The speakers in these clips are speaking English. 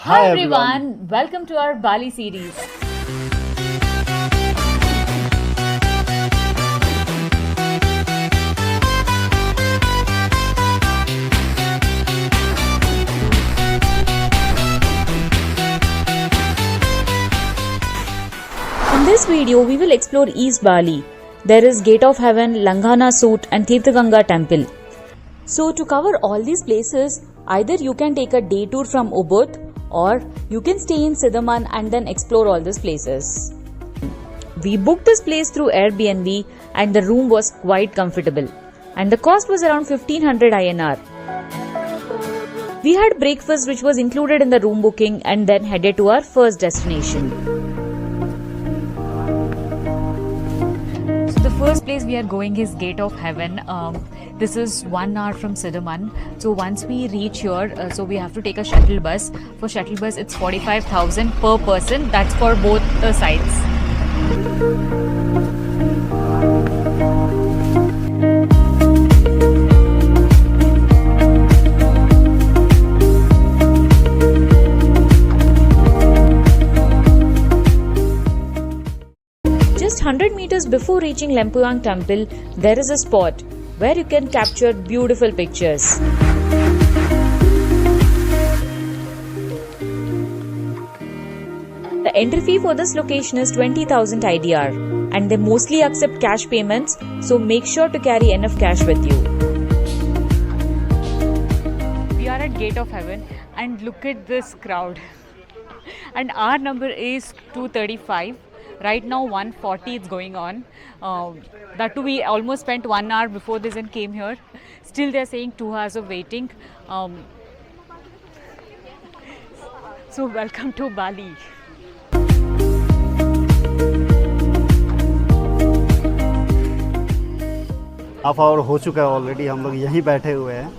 Hi everyone, welcome to our Bali series. In this video, we will explore East Bali. There is Gate of Heaven, Langhana Sut and Tirthaganga Temple. So to cover all these places, either you can take a day tour from Ubud or you can stay in Sidaman and then explore all these places. We booked this place through Airbnb and the room was quite comfortable. And the cost was around 1500 INR. We had breakfast which was included in the room booking and then headed to our first destination. So the first place we are going is Gate of Heaven. This is 1 hour from Sidaman. So once we reach here, so we have to take a shuttle bus. For shuttle bus, it's 45,000 per person. That's for both the sides. Just 100 meters before reaching Lempuyang Temple, there is a spot where you can capture beautiful pictures. The entry fee for this location is 20,000 IDR and they mostly accept cash payments, so make sure to carry enough cash with you. We are at Gate of Heaven and look at this crowd. And our number is 235. Right now 140 is going on. That too, we almost spent 1 hour before this and came here. Still they're saying 2 hours of waiting. So welcome to Bali. Half hour हो चुका है already, हम लोग यहीं बैठे हुए हैं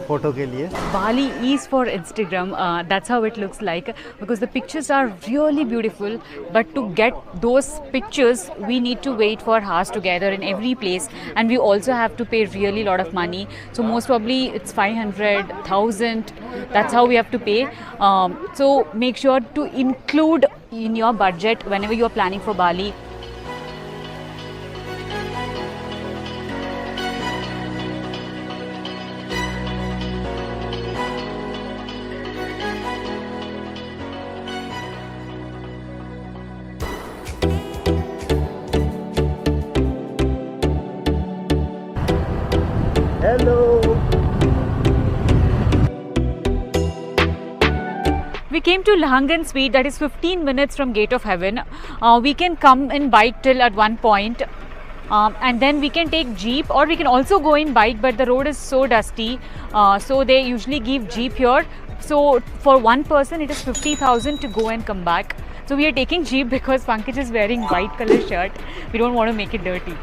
photo के लिए. Bali is for Instagram. That's how it looks like because the pictures are really beautiful. But to get those pictures, we need to wait for hours together in every place, and we also have to pay really lot of money. So most probably it's 500,000. That's how we have to pay. So make sure to include in your budget whenever you are planning for Bali. Hello. We came to Lahangan Sweet, that is 15 minutes from Gate of Heaven. We can come in bike till at one point, and then we can take jeep, or we can also go in bike, but the road is so dusty, so they usually give jeep here. So for one person it is 50,000 to go and come back. So we are taking jeep because Pankaj is wearing white color shirt. We don't want to make it dirty.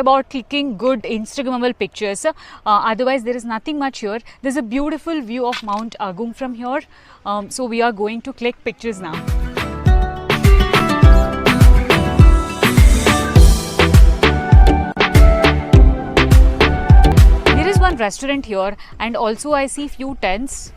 About clicking good Instagrammable pictures. Otherwise there is nothing much here. There's a beautiful view of Mount Agung from here. So we are going to click pictures now. There is one restaurant here and also I see few tents.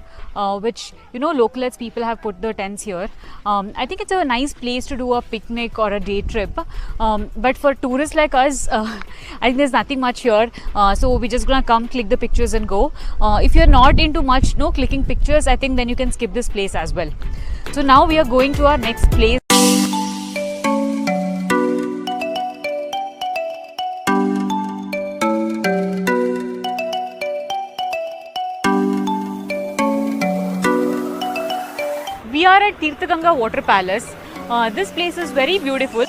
Which localites people have put the tents here. I think it's a nice place to do a picnic or a day trip, but for tourists like us, I think there's nothing much here, so we're just gonna come, click the pictures and go. If you're not into much clicking pictures, I think then you can skip this place as well. So now we are going to our next place. We are at Tirthaganga Water Palace. This place is very beautiful.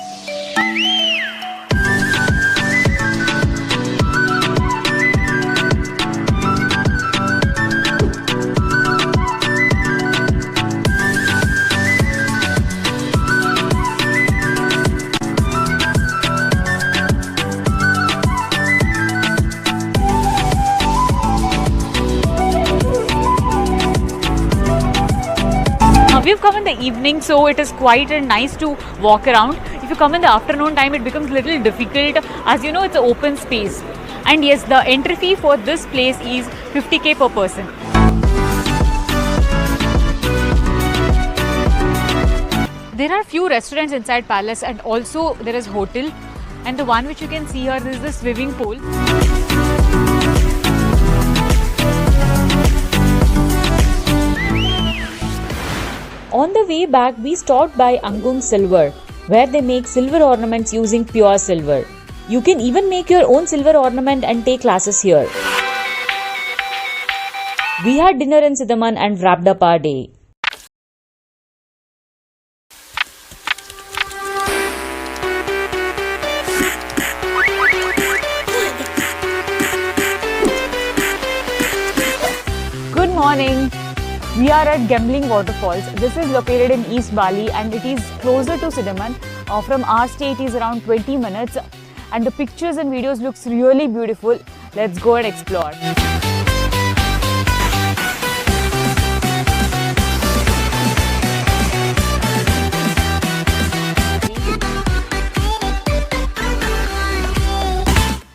We've come in the evening, so it is quite nice to walk around. If you come in the afternoon time, it becomes a little difficult, as you know it's an open space. And yes, the entry fee for this place is 50k per person. There are few restaurants inside Palace, and also there is hotel. And the one which you can see here is the swimming pool. On the way back, we stopped by Angung Silver, where they make silver ornaments using pure silver. You can even make your own silver ornament and take classes here. We had dinner in Sidaman and wrapped up our day. Good morning. We are at Gambling Waterfalls. This is located in East Bali and it is closer to Sidaman. From our stay it is around 20 minutes and the pictures and videos looks really beautiful. Let's go and explore.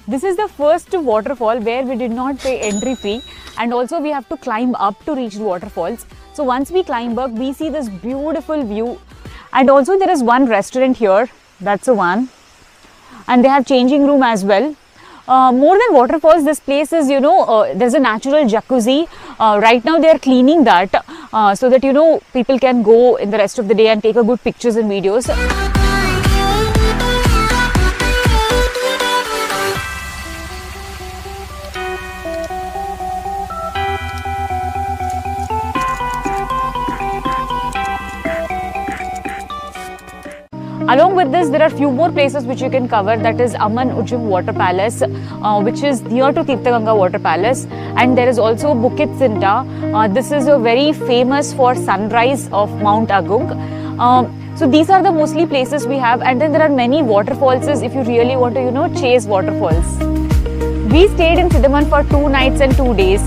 This is the first waterfall where we did not pay entry fee, and also we have to climb up to reach the waterfalls. So once we climb up, we see this beautiful view, and also there is one restaurant here. That's the one, and they have changing room as well. More than waterfalls, this place is, there's a natural jacuzzi. Right now they are cleaning that so that people can go in the rest of the day and take a good pictures and videos. Along with this, there are few more places which you can cover. That is Aman Ujum Water Palace, which is near to Tirthaganga Water Palace, and there is also Bukit Sinta. This is a very famous for sunrise of Mount Agung. So these are the mostly places we have, and then there are many waterfalls if you really want to chase waterfalls. We stayed in Sidaman for 2 nights and 2 days.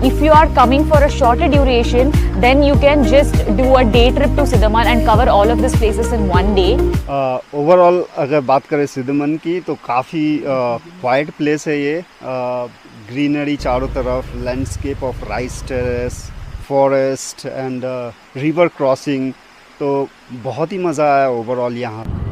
If you are coming for a shorter duration, then you can just do a day trip to Sidaman and cover all of these places in one day. Overall अगर बात करें सिदमन की तो काफ़ी quite place है ये. Greenery चारों तरफ, landscape of rice terrace, forest and river crossing, तो बहुत ही मज़ा आया ओवरऑल यहाँ.